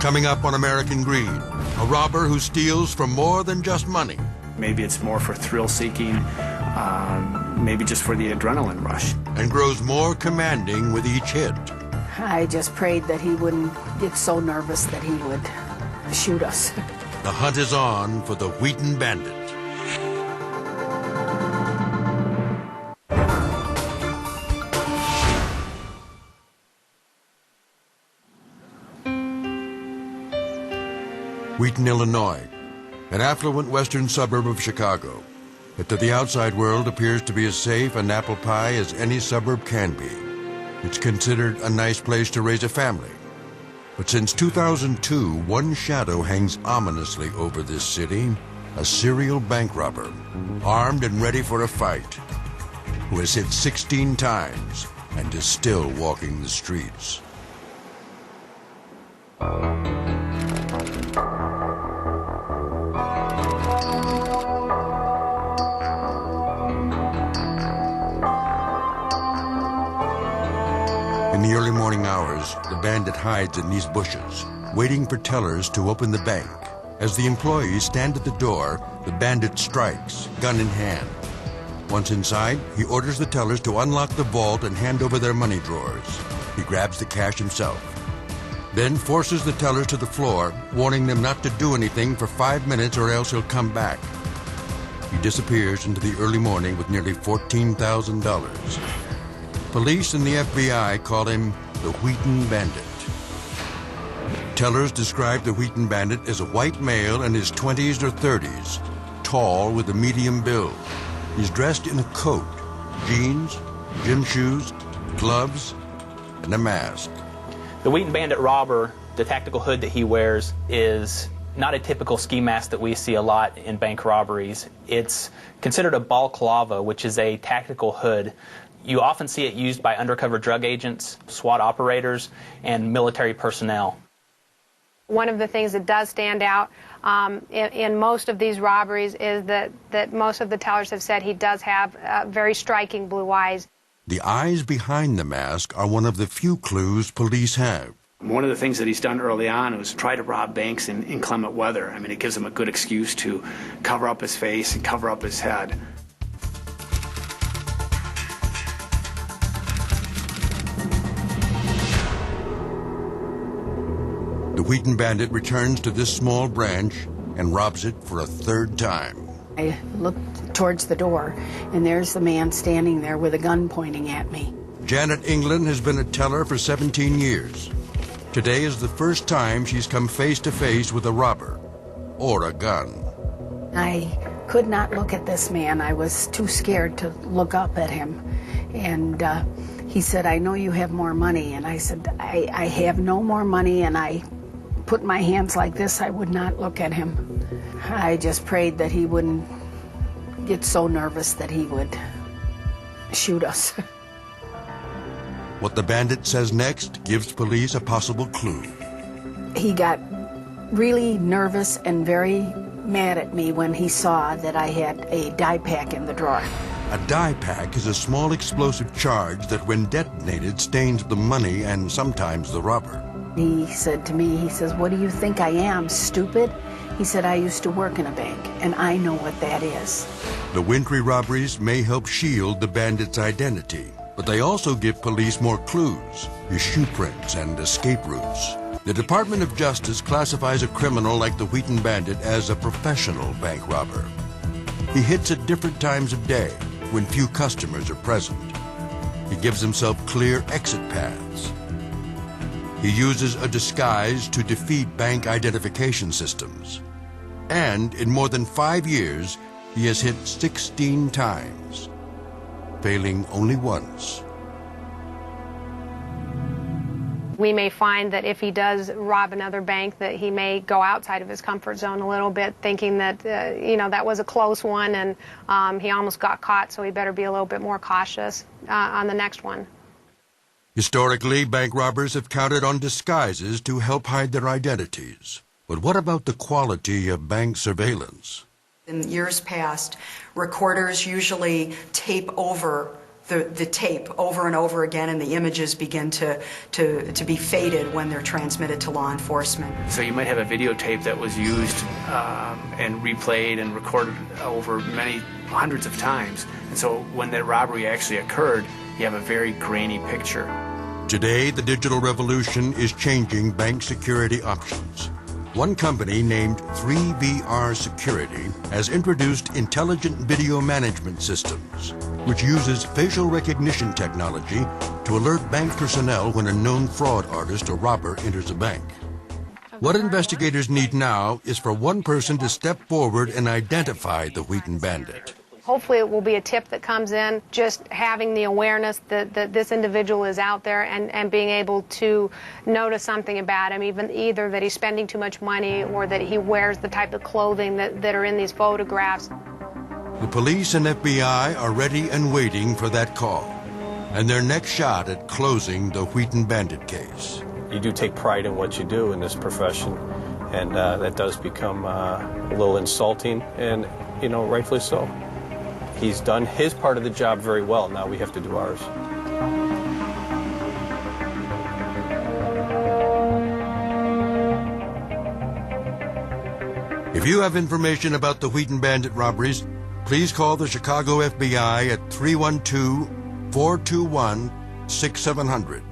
Coming up on American Greed, a robber who steals for more than just money. Maybe it's more for thrill-seeking, maybe just for the adrenaline rush. And grows more commanding with each hit. I just prayed that he wouldn't get so nervous that he would shoot us. The hunt is on for the Wheaton Bandit. Wheaton, Illinois, an affluent western suburb of Chicago, that to the outside world appears to be as safe an apple pie as any suburb can be. It's considered a nice place to raise a family. But since 2002, one shadow hangs ominously over this city, a serial bank robber, armed and ready for a fight, who has hit 16 times and is still walking the streets. In the early morning hours, the bandit hides in these bushes, waiting for tellers to open the bank. As the employees stand at the door, the bandit strikes, gun in hand. Once inside, he orders the tellers to unlock the vault and hand over their money drawers. He grabs the cash himself, then forces the tellers to the floor, warning them not to do anything for 5 minutes or else he'll come back. He disappears into the early morning with nearly $14,000. Police and the FBI call him the Wheaton Bandit. Tellers describe the Wheaton Bandit as a white male in his 20s or 30s, tall with a medium build. He's dressed in a coat, jeans, gym shoes, gloves, and a mask. The Wheaton Bandit robber, the tactical hood that he wears, is not a typical ski mask that we see a lot in bank robberies. It's considered a balaclava, which is a tactical hood. You often see it used by undercover drug agents, SWAT operators, and military personnel. One of the things that does stand out in most of these robberies is that most of the tellers have said he does have very striking blue eyes. The eyes behind the mask are one of the few clues police have. One of the things that he's done early on was try to rob banks in inclement weather. I mean, it gives him a good excuse to cover up his face and cover up his head. The Wheaton Bandit returns to this small branch and robs it for a third time. I looked towards the door, and there's the man standing there with a gun pointing at me. Janet England has been a teller for 17 years. Today is the first time she's come face to face with a robber or a gun. I could not look at this man. I was too scared to look up at him. And he said, "I know you have more money." And I said, I have no more money, and I put my hands like this. I would not look at him. I just prayed that he wouldn't get so nervous that he would shoot us. What the bandit says next gives police a possible clue. He got really nervous and very mad at me when he saw that I had a dye pack in the drawer. A dye pack is a small explosive charge that when detonated stains the money and sometimes the robber. He said to me, he says, "What do you think I am, stupid?" He said, "I used to work in a bank, and I know what that is." The wintry robberies may help shield the bandit's identity, but they also give police more clues, his shoe prints and escape routes. The Department of Justice classifies a criminal like the Wheaton Bandit as a professional bank robber. He hits at different times of day when few customers are present. He gives himself clear exit paths. He uses a disguise to defeat bank identification systems. And in more than 5 years, he has hit 16 times, failing only once. We may find that if he does rob another bank, that he may go outside of his comfort zone a little bit, thinking that, that was a close one and he almost got caught, so he better be a little bit more cautious on the next one. Historically, bank robbers have counted on disguises to help hide their identities. But what about the quality of bank surveillance? In years past, recorders usually tape over the tape over and over again, and the images begin to be faded when they're transmitted to law enforcement. So you might have a videotape that was used and replayed and recorded over many hundreds of times. And so when that robbery actually occurred, you have a very grainy picture. Today, the digital revolution is changing bank security options. One company named 3VR Security has introduced intelligent video management systems, which uses facial recognition technology to alert bank personnel when a known fraud artist or robber enters a bank. What investigators need now is for one person to step forward and identify the Wheaton bandit. Hopefully it will be a tip that comes in, just having the awareness that this individual is out there and being able to notice something about him, either that he's spending too much money or that he wears the type of clothing that are in these photographs. The police and FBI are ready and waiting for that call and their next shot at closing the Wheaton bandit case. You do take pride in what you do in this profession, and that does become a little insulting, and, you know, rightfully so. He's done his part of the job very well. Now we have to do ours. If you have information about the Wheaton bandit robberies, please call the Chicago FBI at 312-421-6700.